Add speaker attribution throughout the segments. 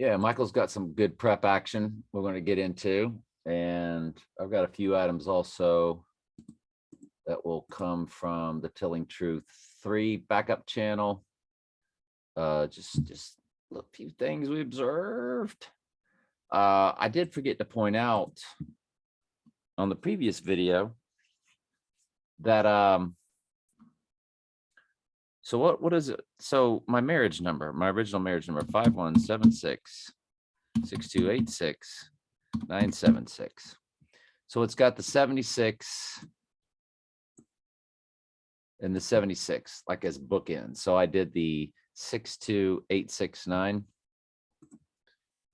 Speaker 1: Yeah, Michael's got some good prep action we're going to get into. And I've got a few items also that will come from the Telling Truth 3 backup channel. Just a few things we observed. I did forget to point out on the previous video that so what is it? So my marriage number, my original marriage number, 5176-6286-976. So it's got the 76 and the 76 like as bookends. So I did the 62869,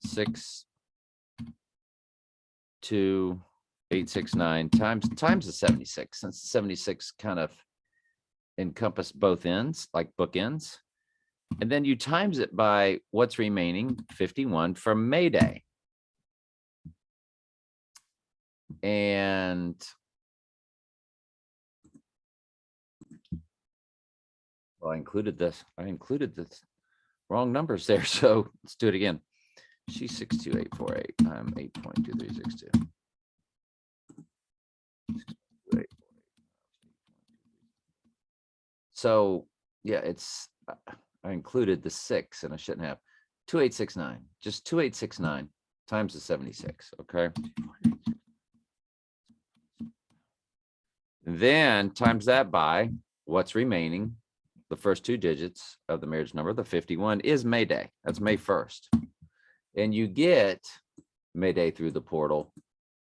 Speaker 1: 62869 times the 76, since 76 kind of encompass both ends, like bookends. And then you times it by what's remaining, 51 for May Day. And well, I included this wrong numbers there. So let's do it again. She's 62848. I'm 8.2362. So yeah, it's I included the 6 and I shouldn't have. 2869, just 2869 times the 76. Okay. Then times that by what's remaining, the first 2 digits of the marriage number, the 51 is May Day. That's May 1st. And you get May Day through the portal,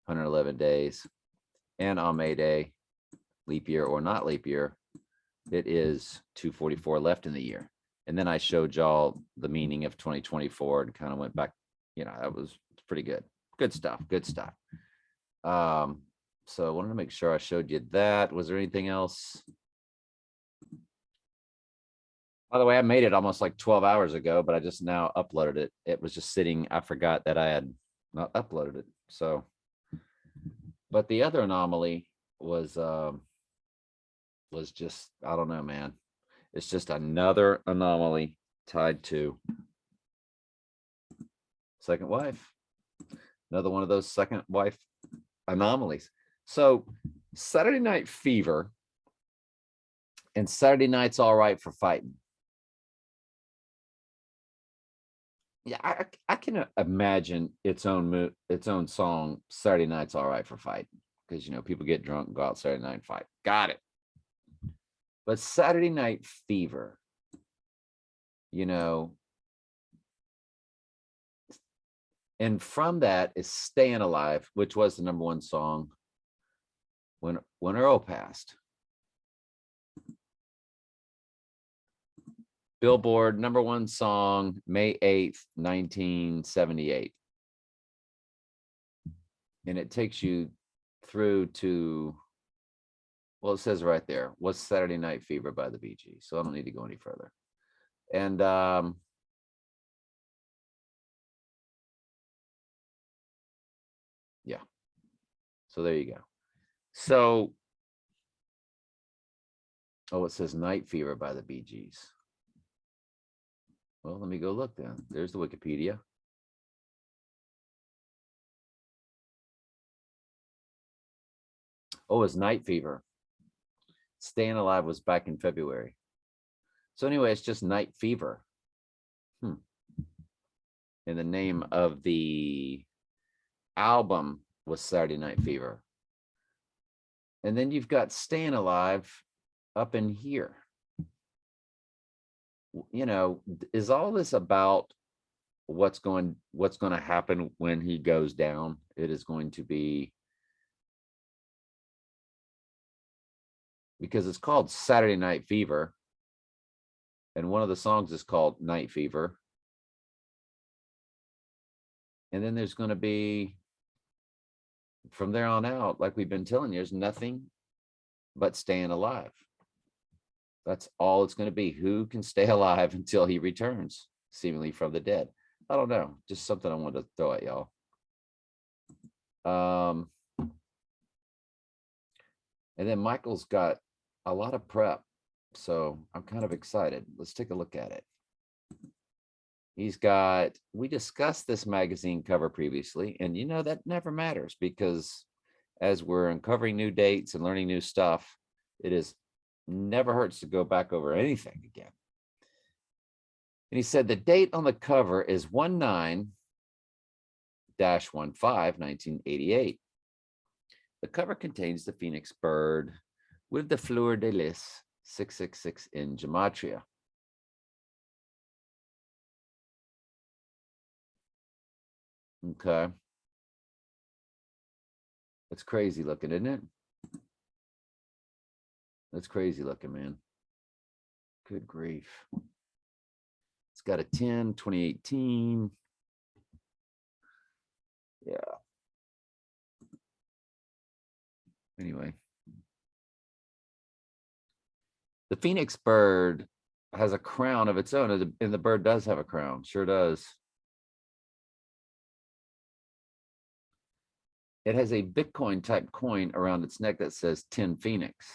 Speaker 1: 111 days. And on May Day, leap year or not leap year, it is 244 left in the year. And then I showed y'all the meaning of 2024 and kind of went back. You know, that was pretty good. Good stuff. Good stuff. So I wanted to make sure I showed you that. Was there anything else? By the way, I made it almost like 12 hours ago, but I just now uploaded it. It was just sitting. I forgot that I had not uploaded it. So, but the other anomaly was just, I don't know, man. It's just another anomaly tied to second wife. Another one of those second wife anomalies. So Saturday Night Fever and Saturday Night's All Right for Fighting. Yeah, I can imagine its own song, Saturday Night's All Right for Fighting, because you know people get drunk and go out Saturday night and fight. Got it. But Saturday Night Fever, you know, and from that is Staying Alive, which was the #1 song when Earl passed. Billboard #1 song, May 8th, 1978. And it takes you through to, well, it says right there, what's Saturday Night Fever by the Bee Gees. So I don't need to go any further. And yeah. So there you go. So, oh, it says Night Fever by the Bee Gees. Well, let me go look then. There's the Wikipedia. Oh, it's Night Fever. Staying Alive was back in February. So anyway, it's just Night Fever. And the name of the album was Saturday Night Fever. And then you've got Staying Alive up in here. You know, is all this about what's going to happen when he goes down? It is going to be, because it's called Saturday Night Fever, and one of the songs is called Night Fever. And then there's going to be, from there on out, like we've been telling you, there's nothing but Staying Alive. That's all it's going to be. Who can stay alive until he returns, seemingly from the dead? I don't know. Just something I wanted to throw at y'all. And then Michael's got a lot of prep, so I'm kind of excited. Let's take a look at it. He's got, we discussed this magazine cover previously, and you know, that never matters because as we're uncovering new dates and learning new stuff, it is never hurts to go back over anything again. And he said the date on the cover is 19-15, 1988. The cover contains the phoenix bird with the fleur de lis 666 in gematria. Okay. That's crazy looking, isn't it? That's crazy looking, man. Good grief. It's got a 10, 2018. Yeah. Anyway. The phoenix bird has a crown of its own, and the bird does have a crown. Sure does. It has a Bitcoin type coin around its neck that says 10 Phoenix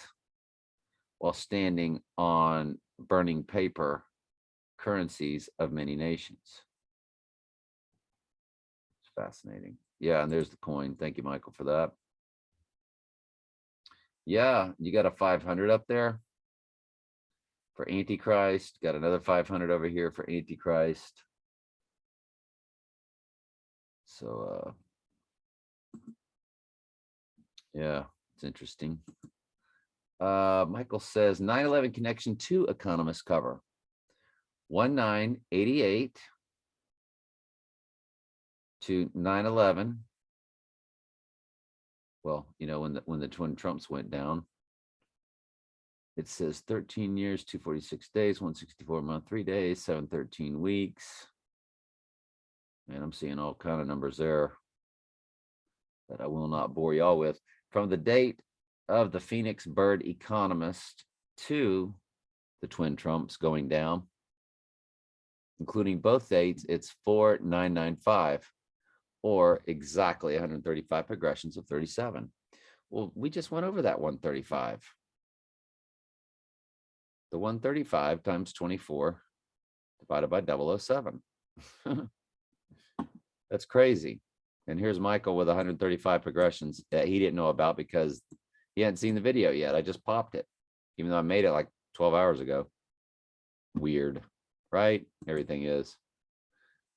Speaker 1: while standing on burning paper currencies of many nations. It's fascinating. Yeah, and there's the coin. Thank you, Michael, for that. Yeah, you got a 500 up there for Antichrist. Got another 500 over here for Antichrist. So, yeah, it's interesting. Michael says 9/11 connection to Economist cover. 1988 to 9/11. Well, you know, when the twin Trumps went down, it says 13 years, 246 days, 164 month, 3 days, 713 weeks. And I'm seeing all kind of numbers there that I will not bore y'all with. From the date of the Phoenix Bird Economist to the twin Trumps going down, including both dates, it's 4995, or exactly 135 progressions of 37. Well, we just went over that 135. The 135 times 24 divided by 007. That's crazy. And here's Michael with 135 progressions that he didn't know about because he hadn't seen the video yet. I just popped it, even though I made it like 12 hours ago. Weird, right? Everything is.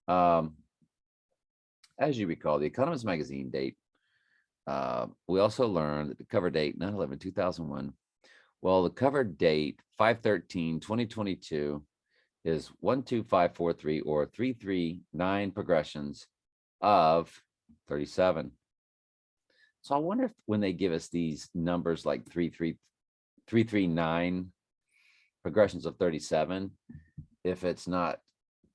Speaker 1: As you recall, the Economist magazine date, we also learned that the cover date, 9/11/2001. Well, the cover date, 5/13/2022, is 12543, or 339 progressions of 37. So I wonder if when they give us these numbers like 339 progressions of 37, if it's not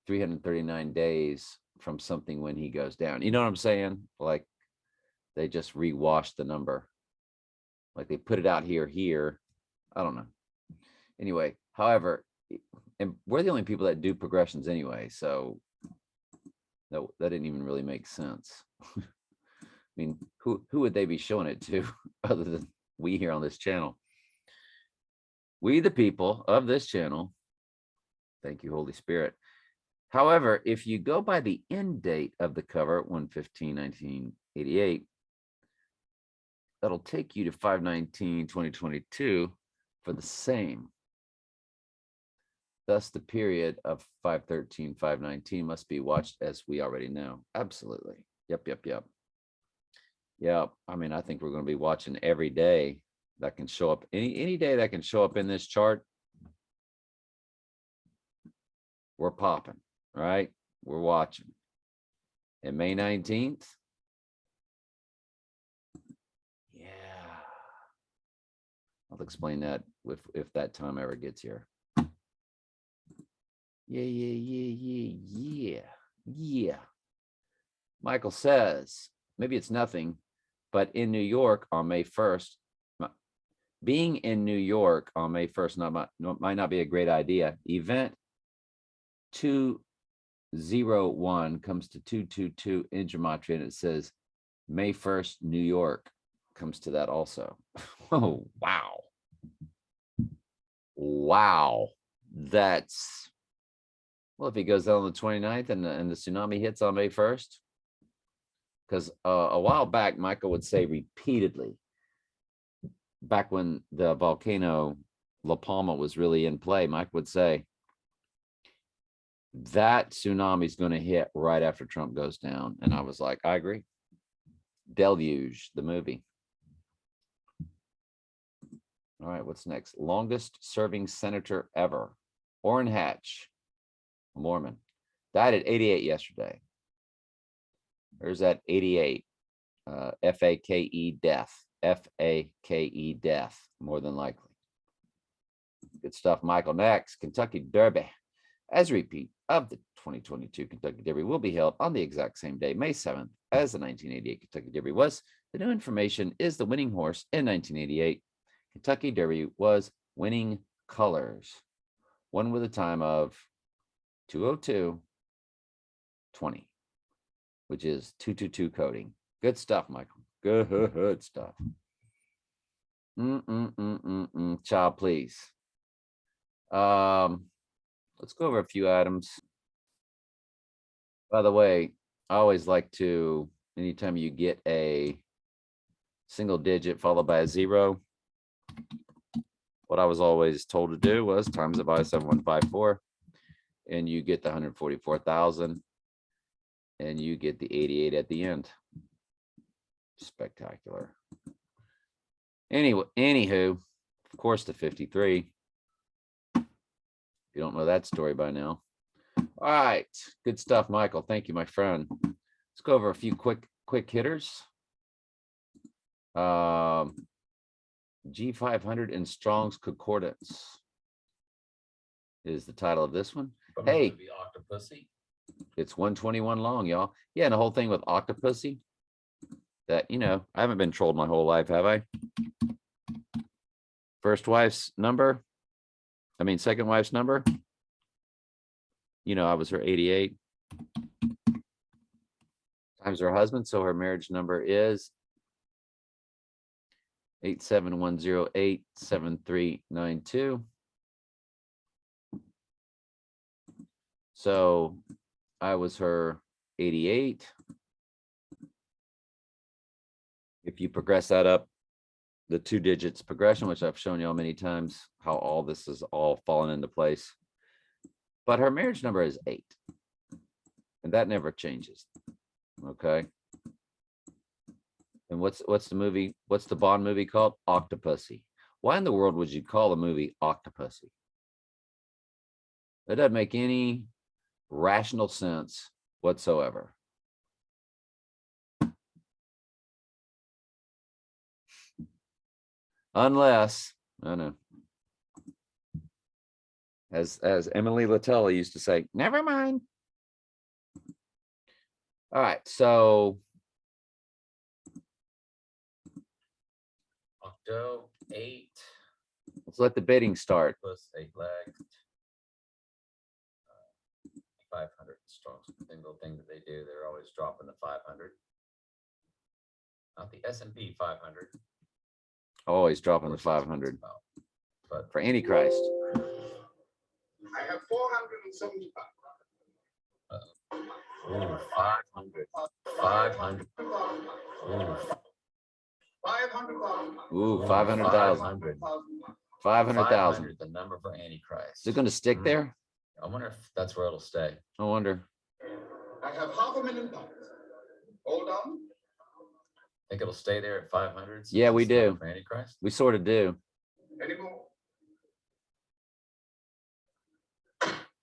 Speaker 1: 339 days from something when he goes down. You know what I'm saying? Like they just rewashed the number. Like they put it out here. I don't know. Anyway, however, and we're the only people that do progressions anyway, so no, that didn't even really make sense. I mean, who would they be showing it to other than we here on this channel? We, the people of this channel. Thank you, Holy Spirit. However, if you go by the end date of the cover, 1/15/1988, that'll take you to 5/19/2022 for the same. Thus, the period of 5/13/5/19 must be watched as we already know. Absolutely. Yep. Yeah, I mean, I think we're going to be watching every day that can show up. Any day that can show up in this chart, we're popping, right? We're watching. And May 19th, yeah, I'll explain that if that time ever gets here. Yeah. Michael says, maybe it's nothing, but in New York on May 1st, being in New York on May 1st might not be a great idea. Event 201 comes to 222 in gematria, and it says May 1st, New York comes to that also. Oh, wow. That's Well, if he goes down on the 29th and the tsunami hits on May 1st, because a while back, Michael would say repeatedly, back when the volcano La Palma was really in play, Mike would say that tsunami is going to hit right after Trump goes down. And I was like, I agree. Deluge, the movie. All right, what's next? Longest serving senator ever. Orrin Hatch, a Mormon, died at 88 yesterday. There's that 88, F-A-K-E death, F-A-K-E death, more than likely. Good stuff, Michael. Next, Kentucky Derby. As a repeat of the 2022 Kentucky Derby will be held on the exact same day, May 7th, as the 1988 Kentucky Derby was. The new information is the winning horse in 1988. Kentucky Derby was winning colors. Won with a time of 2:02:20, which is 222 coding. Good stuff, Michael. Good stuff. Child, please. Let's go over a few items. By the way, I always like to, anytime you get a single digit followed by a zero, what I was always told to do was times it by 7154, and you get the 144,000, and you get the 88 at the end. Spectacular. Anyway, anywho, of course, the 53. If you don't know that story by now. All right, good stuff, Michael. Thank you, my friend. Let's go over a few quick hitters. G500 in Strong's Concordance is the title of this one. Hey,
Speaker 2: Octopussy.
Speaker 1: It's 121 long, y'all. Yeah, and the whole thing with Octopussy, that, you know, I haven't been trolled my whole life, have I? First wife's number, I mean, second wife's number, you know, I was her 88 times her husband, so her marriage number is 8710877392. So I was her 88. If you progress that up, the 2 digits progression, which I've shown y'all many times, how all this is all fallen into place. But her marriage number is 8. And that never changes. Okay. And what's the movie? What's the Bond movie called? Octopussy. Why in the world would you call a movie Octopussy? That doesn't make any rational sense whatsoever. Unless, I don't know, as Emily Latella used to say, never mind. All right, so
Speaker 2: Octo 8.
Speaker 1: let's let the bidding start.
Speaker 2: Plus 8 legs. 500 strong single thing that they do. They're always dropping the 500. Not the S&P 500.
Speaker 1: Always dropping the 500.
Speaker 2: But
Speaker 1: for Antichrist.
Speaker 3: I have 475.
Speaker 2: 500. 500.
Speaker 3: 500,000.
Speaker 1: Ooh, 500,000. 500,000.
Speaker 2: The number for Antichrist.
Speaker 1: Is it going to stick there?
Speaker 2: I wonder if that's where it'll stay.
Speaker 1: I wonder.
Speaker 3: I have £500,000. Hold on.
Speaker 2: Think it'll stay there at 500?
Speaker 1: Yeah, we do.
Speaker 2: For Antichrist?
Speaker 1: We sort of do.
Speaker 3: Any more?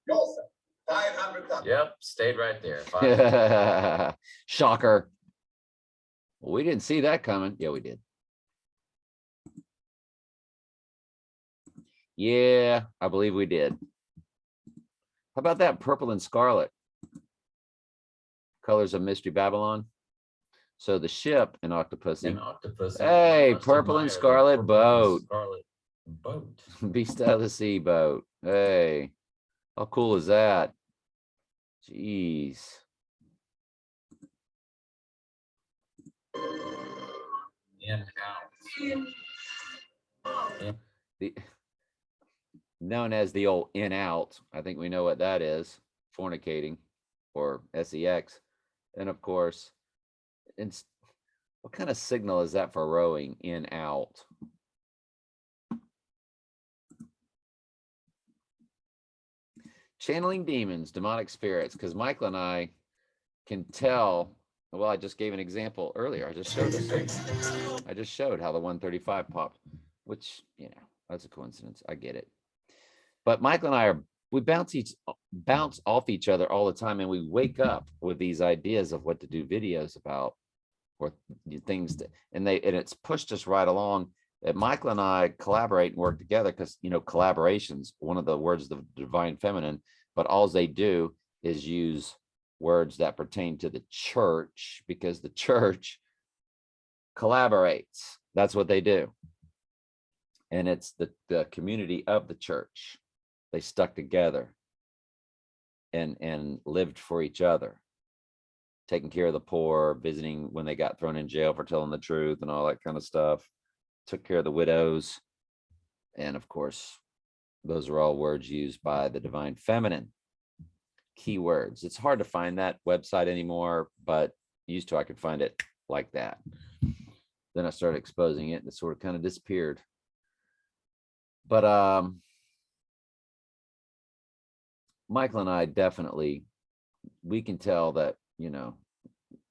Speaker 3: No, sir. 500,000.
Speaker 2: Yep, stayed right there. 500.
Speaker 1: Shocker. Well, we didn't see that coming. Yeah, we did. Yeah, I believe we did. How about that purple and scarlet? Colors of Mystery Babylon. So the ship in Octopussy.
Speaker 2: An Octopussy.
Speaker 1: Hey,
Speaker 2: Must
Speaker 1: purple and
Speaker 2: admire the
Speaker 1: scarlet
Speaker 2: purple
Speaker 1: boat.
Speaker 2: and Scarlet boat.
Speaker 1: Beast out of the Sea boat. Hey, how cool is that? Jeez.
Speaker 2: In out.
Speaker 1: The known as the old in out. I think we know what that is. fornicating, or sex. And of course, it's, what kind of signal is that for rowing in, out? Channeling demons, demonic spirits, because Michael and I can tell. Well, I just gave an example earlier. I just showed this. I just showed how the 135 popped, which, you know, that's a coincidence. I get it. But Michael and I we bounce off each other all the time, and we wake up with these ideas of what to do videos about, or things that, and it's pushed us right along. That Michael and I collaborate and work together because, you know, collaboration's one of the words of the divine feminine, but all they do is use words that pertain to the church, because the church collaborates. That's what they do. And it's the community of the church. They stuck together and lived for each other, taking care of the poor, visiting when they got thrown in jail for telling the truth and all that kind of stuff, took care of the widows. And of course, those are all words used by the divine feminine. Keywords. It's hard to find that website anymore, but used to, I could find it like that. Then I started exposing it and it sort of kind of disappeared. But Michael and I definitely, we can tell that, you know,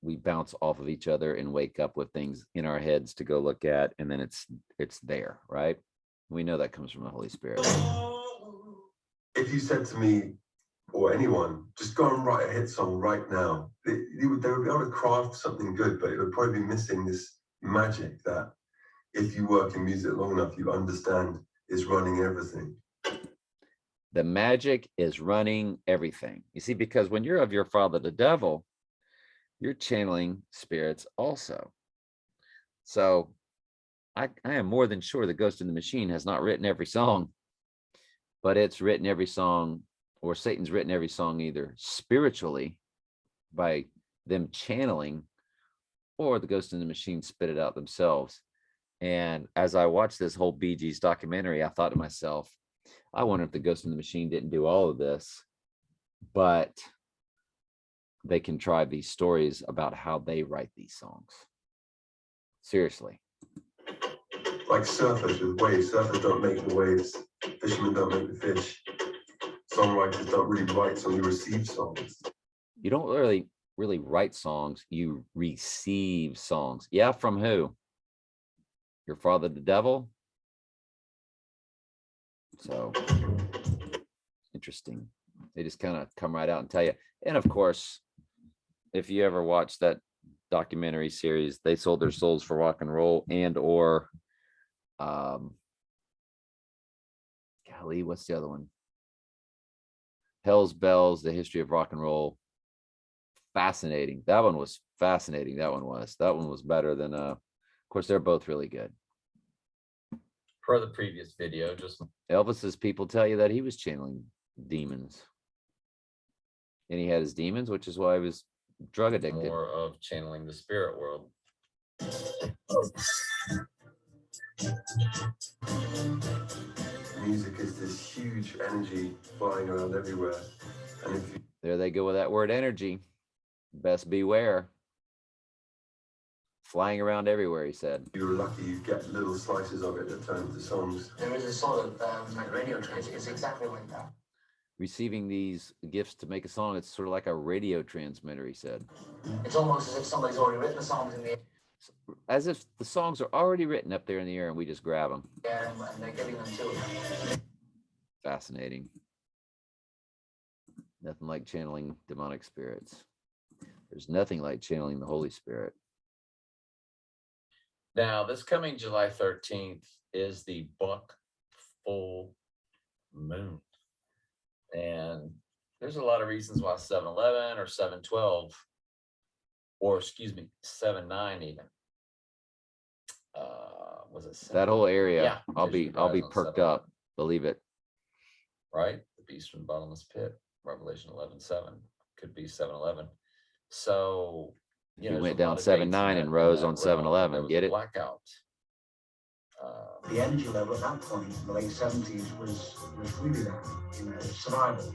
Speaker 1: we bounce off of each other and wake up with things in our heads to go look at, and then it's there, right? We know that comes from the Holy Spirit.
Speaker 4: If you said to me or anyone, just go and write a hit song right now, they would be able to craft something good, but it would probably be missing this magic that, if you work in music long enough, you understand is running everything.
Speaker 1: The magic is running everything. You see, because when you're of your father, the devil, you're channeling spirits also. So I am more than sure the Ghost in the Machine has not written every song, but it's written every song, or Satan's written every song, either spiritually by them channeling, or the Ghost in the Machine spit it out themselves. And as I watched this whole Bee Gees documentary, I thought to myself, I wonder if the Ghost in the Machine didn't do all of this, but they contrive these stories about how they write these songs. Seriously.
Speaker 4: Like surfers with waves. Surfers don't make the waves. Fishermen don't make the fish. Songwriters don't really write songs, you receive songs.
Speaker 1: You don't really write songs, you receive songs. Yeah, from who? Your father, the devil? So interesting. They just kind of come right out and tell you. And of course, if you ever watch that documentary series, They Sold Their Souls for Rock and Roll, and or golly, what's the other one? Hell's Bells, The History of Rock and Roll. Fascinating. That one was fascinating. That one was better than of course, they're both really good.
Speaker 2: Per the previous video, just
Speaker 1: Elvis's people tell you that he was channeling demons. And he had his demons, which is why he was drug addicted.
Speaker 2: more of channeling the spirit world.
Speaker 4: Music is this huge energy flying around everywhere. And if
Speaker 1: There they go with that word energy. Best beware. Flying around everywhere, he said.
Speaker 4: you're lucky, you get little slices of it that turn into songs.
Speaker 5: There is a sort of like radio trance. It's exactly like that.
Speaker 1: Receiving these gifts to make a song, it's sort of like a radio transmitter, he said.
Speaker 5: It's almost as if somebody's already written the songs in the
Speaker 1: As if the songs are already written up there in the air and we just grab them.
Speaker 5: air and they're giving them to us.
Speaker 1: Fascinating. Nothing like channeling demonic spirits. There's nothing like channeling the Holy Spirit.
Speaker 2: Now, this coming July 13th is the Buck full moon. And there's a lot of reasons why 7/11 or 7/12, or excuse me, 7/9 even. Was it 7?
Speaker 1: That whole area,
Speaker 2: Yeah,
Speaker 1: I'll be
Speaker 2: on
Speaker 1: perked
Speaker 2: 7/11.
Speaker 1: up. Believe it.
Speaker 2: Right? The beast from the bottomless pit, Revelation 11:7, could be 7/11. So,
Speaker 1: He
Speaker 2: there's
Speaker 1: went
Speaker 2: a lot
Speaker 1: down
Speaker 2: of dates
Speaker 1: 7/9
Speaker 2: in
Speaker 1: and
Speaker 2: that-
Speaker 1: rose
Speaker 2: in
Speaker 1: on
Speaker 2: that realm.
Speaker 1: 7/11.
Speaker 2: There was
Speaker 1: Get
Speaker 2: a
Speaker 1: it?
Speaker 2: blackout.
Speaker 5: The energy level at that point in the late 70s was really that, survival.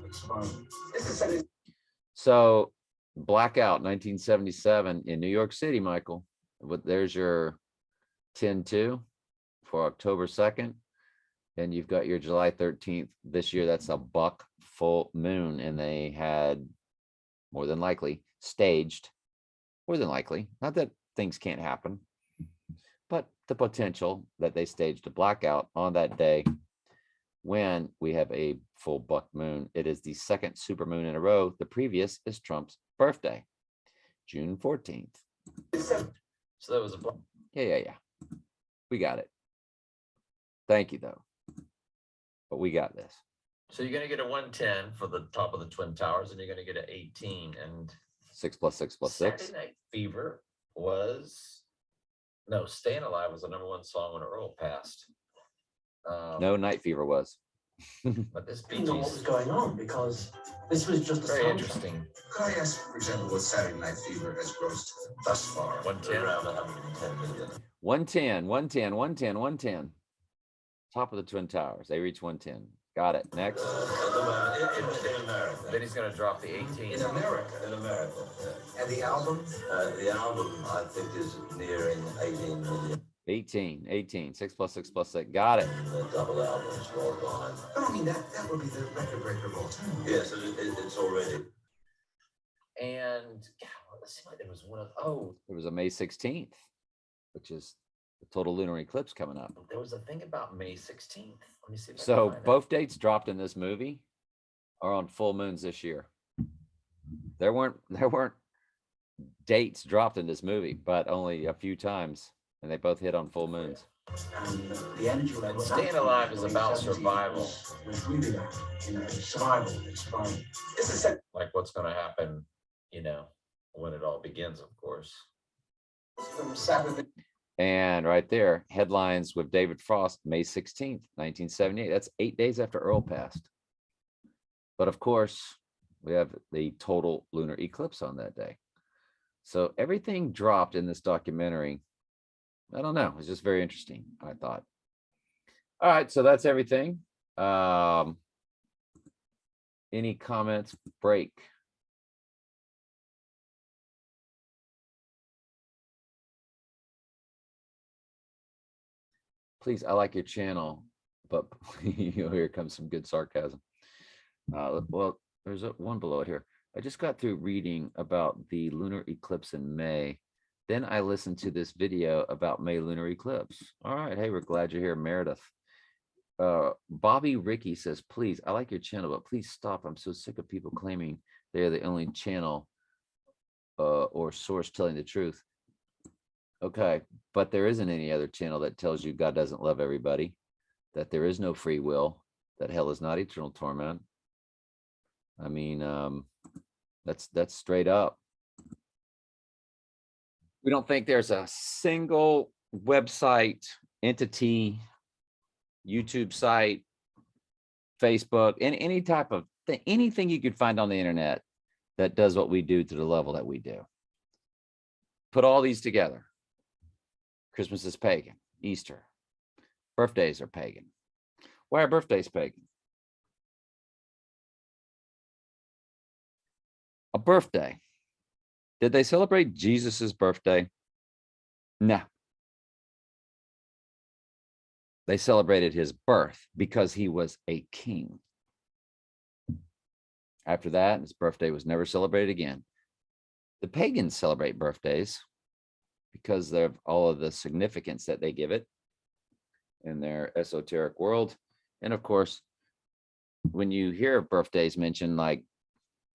Speaker 5: This is
Speaker 1: So blackout 1977 in New York City, Michael. There's your 10-2 for October 2nd. And you've got your July 13th this year. That's a buck full moon. And they had more than likely staged, more than likely, not that things can't happen, but the potential that they staged a blackout on that day when we have a full buck moon. It is the second super moon in a row. The previous is Trump's birthday, June 14th.
Speaker 2: So that was a block.
Speaker 1: Yeah. We got it. Thank you, though. But we got this.
Speaker 2: So you're gonna get a 110 for the top of the Twin Towers, and you're gonna get an 18. And
Speaker 1: 6 + 6 + 6.
Speaker 2: Saturday Night Fever was Staying Alive was the #1 song when Earl passed.
Speaker 1: No, Night Fever was.
Speaker 2: But this
Speaker 5: I didn't know what was
Speaker 2: BG's
Speaker 5: going on because this was just a
Speaker 2: very
Speaker 5: soundtrack.
Speaker 2: interesting.
Speaker 3: Could I ask, for example, what Saturday Night Fever has grossed thus far?
Speaker 2: 110.
Speaker 3: Around 110 million.
Speaker 1: 110. Top of the Twin Towers. They reach 110. Got it. Next.
Speaker 3: In America.
Speaker 2: Then he's gonna drop the 18.
Speaker 3: In America.
Speaker 6: In America,
Speaker 3: And the album?
Speaker 6: the album I think is nearing 18 million.
Speaker 1: 18. 6 + 6 + 6. Got it.
Speaker 6: The double albums worldwide.
Speaker 3: But I mean, that would be the record breaker of all time.
Speaker 6: Yes, it's already.
Speaker 2: And it seemed like there was one of
Speaker 1: It was a May 16th, which is the total lunar eclipse coming up.
Speaker 2: there was a thing about May 16th. Let me see if I can
Speaker 1: So
Speaker 2: find it.
Speaker 1: both dates dropped in this movie are on full moons this year. There weren't dates dropped in this movie, but only a few times, and they both hit on full moons.
Speaker 5: And the energy level. at that
Speaker 2: Staying
Speaker 5: point,
Speaker 2: Alive is
Speaker 5: the late
Speaker 2: about
Speaker 5: 70s
Speaker 2: survival.
Speaker 5: Was really that, survival. It's fine.
Speaker 3: It's a set
Speaker 2: Like what's gonna happen, when it all begins, of course.
Speaker 3: from Saturday.
Speaker 1: And right there, headlines with David Frost, May 16th, 1978. That's 8 days after Earl passed. But of course, we have the total lunar eclipse on that day. So everything dropped in this documentary. I don't know. It's just very interesting, I thought. All right, so that's everything. Any comments? Break. Please, I like your channel, but here comes some good sarcasm. Well, there's one below it here. I just got through reading about the lunar eclipse in May. Then I listened to this video about May lunar eclipse. All right. Hey, we're glad you're here, Meredith. Bobby Ricky says, please, I like your channel, but please stop. I'm so sick of people claiming they're the only channel or source telling the truth. Okay, but there isn't any other channel that tells you God doesn't love everybody, that there is no free will, that hell is not eternal torment. I mean, that's straight up. We don't think there's a single website, entity, YouTube site, Facebook, and any type of thing, anything you could find on the internet that does what we do to the level that we do. Put all these together. Christmas is pagan, Easter, birthdays are pagan. Why are birthdays pagan? A birthday. Did they celebrate Jesus's birthday? No. They celebrated his birth because he was a king. After that, his birthday was never celebrated again. The pagans celebrate birthdays because of all of the significance that they give it in their esoteric world. And of course, when you hear birthdays mentioned, like,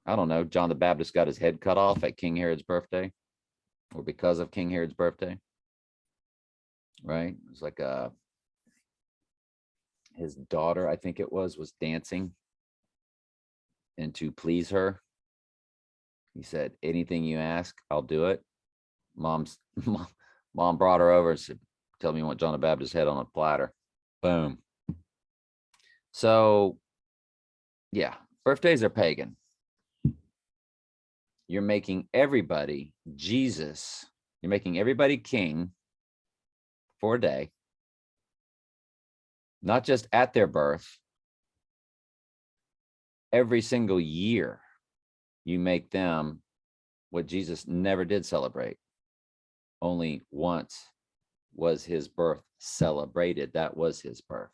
Speaker 1: I don't know, John the Baptist got his head cut off at King Herod's birthday, or because of King Herod's birthday, right? It's like his daughter, I think it was dancing, and to please her, he said, anything you ask, I'll do it. Mom brought her over and said, tell me you want John the Baptist's head on a platter. Boom. So yeah, birthdays are pagan. You're making everybody Jesus. You're making everybody king for a day, not just at their birth. Every single year, you make them what Jesus never did celebrate. Only once was his birth celebrated. That was his birth.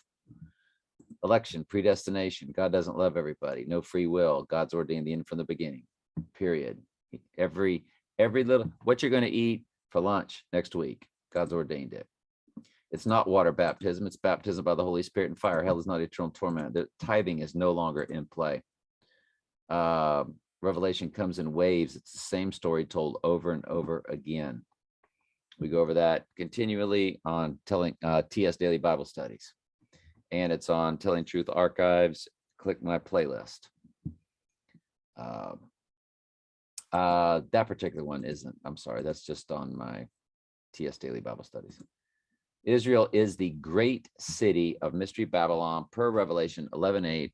Speaker 1: Election, predestination. God doesn't love everybody. No free will. God's ordained the end from the beginning. Period. Every little, what you're going to eat for lunch next week, God's ordained it. It's not water baptism. It's baptism by the Holy Spirit and fire. Hell is not eternal torment. The tithing is no longer in play. Revelation comes in waves. It's the same story told over and over again. We go over that continually on TS Daily Bible Studies. And it's on Telling Truth Archives. Click my playlist. That particular one isn't. I'm sorry. That's just on my TS Daily Bible Studies. Israel is the great city of Mystery Babylon per Revelation 11:8,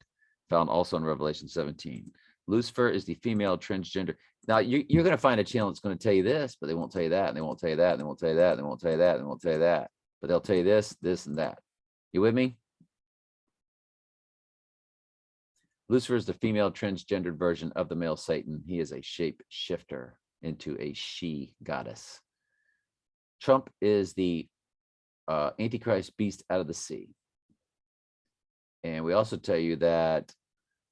Speaker 1: found also in Revelation 17. Lucifer is the female transgender. Now you're going to find a channel that's going to tell you this, but they won't tell you that, and they won't tell you that, and they won't tell you that, and they won't tell you that, and they won't tell you that. But they'll tell you this, this, and that. You with me? Lucifer is the female transgendered version of the male Satan. He is a shape shifter into a she goddess. Trump is the Antichrist beast out of the sea. And we also tell you that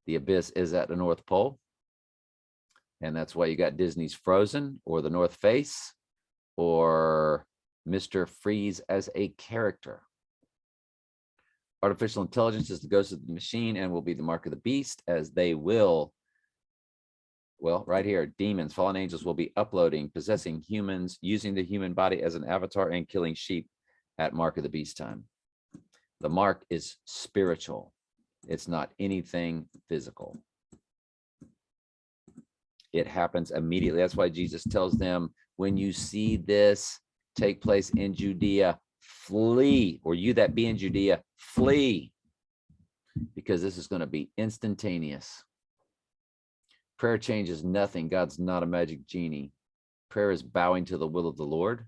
Speaker 1: the abyss is at the North Pole. And that's why you got Disney's Frozen or the North Face or Mr. Freeze as a character. Artificial intelligence is the ghost of the machine and will be the mark of the beast, as they will, well, right here, demons, fallen angels will be uploading, possessing humans, using the human body as an avatar, and killing sheep at mark of the beast time. The mark is spiritual. It's not anything physical. It happens immediately. That's why Jesus tells them, when you see this take place in Judea, flee, or you that be in Judea, flee, because this is going to be instantaneous. Prayer changes nothing. God's not a magic genie. Prayer is bowing to the will of the Lord.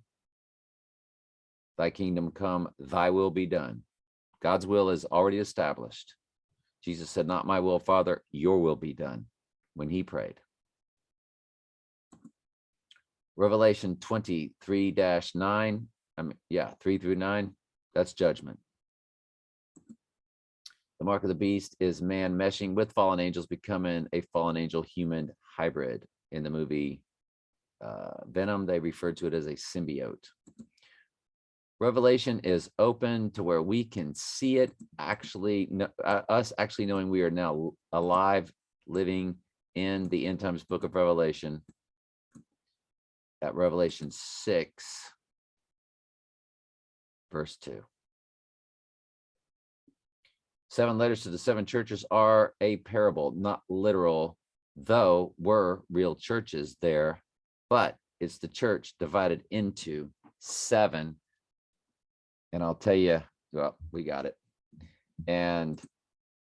Speaker 1: Thy kingdom come, thy will be done. God's will is already established. Jesus said, not my will, Father, your will be done, when he prayed. Revelation 23-9. 3-9, that's judgment. The mark of the beast is man meshing with fallen angels, becoming a fallen angel human hybrid. In the movie Venom, they referred to it as a symbiote. Revelation is open to where we can see it, us actually knowing we are now alive, living in the end times book of Revelation. At Revelation 6. Verse 2. 7 letters to the 7 churches are a parable, not literal, though were real churches there, but it's the church divided into 7. And I'll tell you, well, we got it. And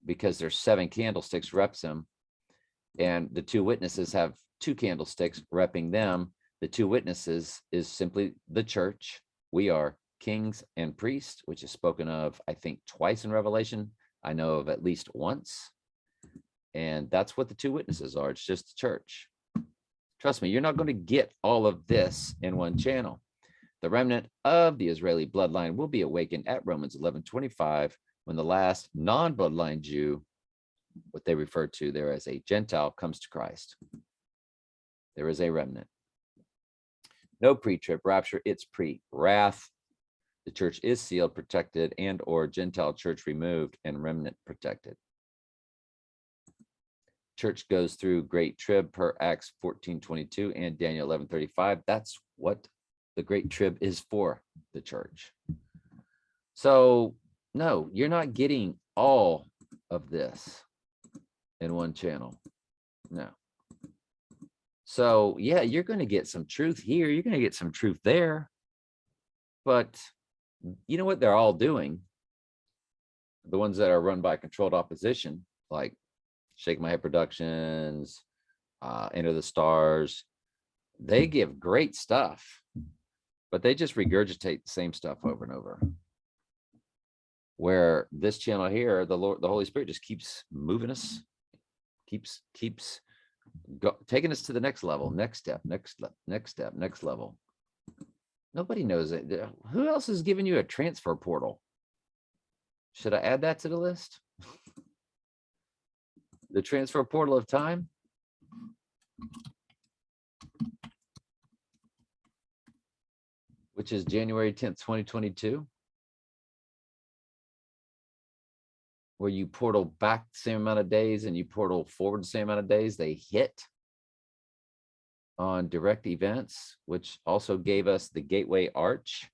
Speaker 1: because there's 7 candlesticks reps them, and the 2 witnesses have 2 candlesticks repping them. The 2 witnesses is simply the church. We are kings and priests, which is spoken of, I think, twice in Revelation. I know of at least once. And that's what the 2 witnesses are. It's just the church. Trust me, you're not going to get all of this in one channel. The remnant of the Israeli bloodline will be awakened at Romans 11:25, when the last non-bloodline Jew, what they refer to there as a Gentile, comes to Christ. There is a remnant. No pre-trib rapture, it's pre-wrath. The church is sealed, protected, and or Gentile church removed and remnant protected. Church goes through great trib per Acts 14:22 and Daniel 11:35. That's what the great trib is for, the church. So no, you're not getting all of this in one channel. No. So yeah, you're going to get some truth here. You're going to get some truth there. But you know what they're all doing? The ones that are run by controlled opposition, like Shake My Head Productions, Enter the Stars, they give great stuff, but they just regurgitate the same stuff over and over. Where this channel here, the Holy Spirit just keeps moving us, keeps taking us to the next level, next step, next step, next level. Nobody knows it. Who else is giving you a transfer portal? Should I add that to the list? The transfer portal of time? Which is January 10th, 2022. Where you portal back the same amount of days and you portal forward the same amount of days, they hit on direct events, which also gave us the Gateway Arch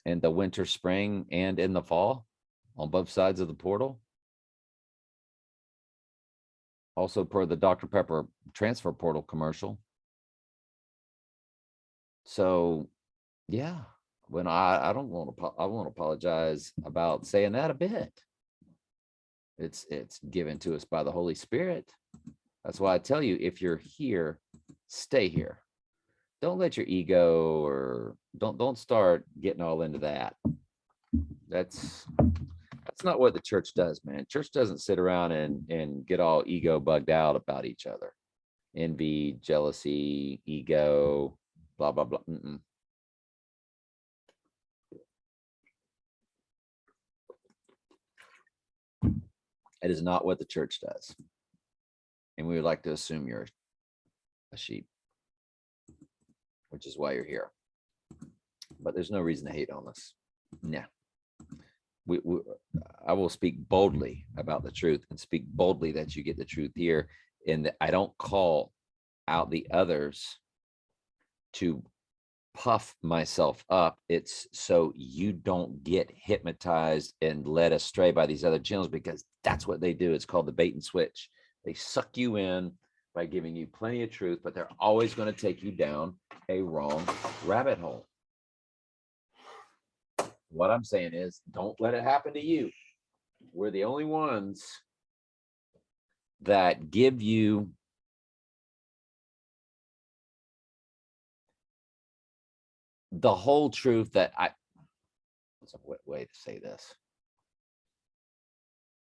Speaker 1: and the winter, spring, and in the fall on both sides of the portal. Also per the Dr. Pepper transfer portal commercial. So yeah, when I don't want to, I won't apologize about saying that a bit. It's given to us by the Holy Spirit. That's why I tell you, if you're here, stay here. Don't let your ego or don't start getting all into that. That's not what the church does, man. Church doesn't sit around and get all ego bugged out about each other. Envy, jealousy, ego, blah, blah, blah. It is not what the church does. And we would like to assume you're a sheep, which is why you're here. But there's no reason to hate on us. Nah. I will speak boldly about the truth and speak boldly that you get the truth here. And I don't call out the others to puff myself up. It's so you don't get hypnotized and led astray by these other channels, because that's what they do. It's called the bait and switch. They suck you in by giving you plenty of truth, but they're always going to take you down a wrong rabbit hole. What I'm saying is, don't let it happen to you. We're the only ones that give you the whole truth. What's a way to say this?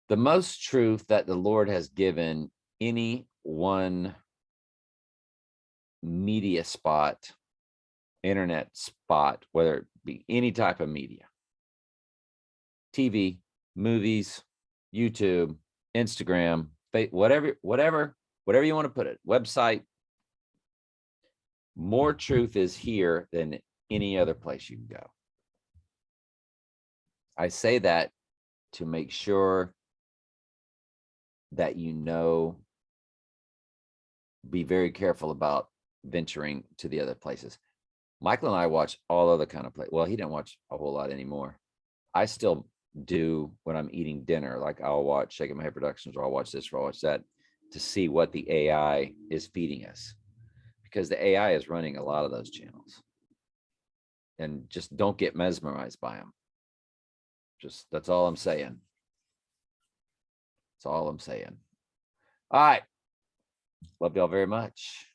Speaker 1: The most truth that the Lord has given any one media spot, internet spot, whether it be any type of media, TV, movies, YouTube, Instagram, whatever you want to put it, website. More truth is here than any other place you can go. I say that to make sure that be very careful about venturing to the other places. Michael and I watch all other kind of places. Well, he didn't watch a whole lot anymore. I still do when I'm eating dinner. Like I'll watch Shaking My Head Productions, or I'll watch this, or I'll watch that, to see what the AI is feeding us, because the AI is running a lot of those channels. And just don't get mesmerized by them. That's all I'm saying. That's all I'm saying. All right. Love y'all very much.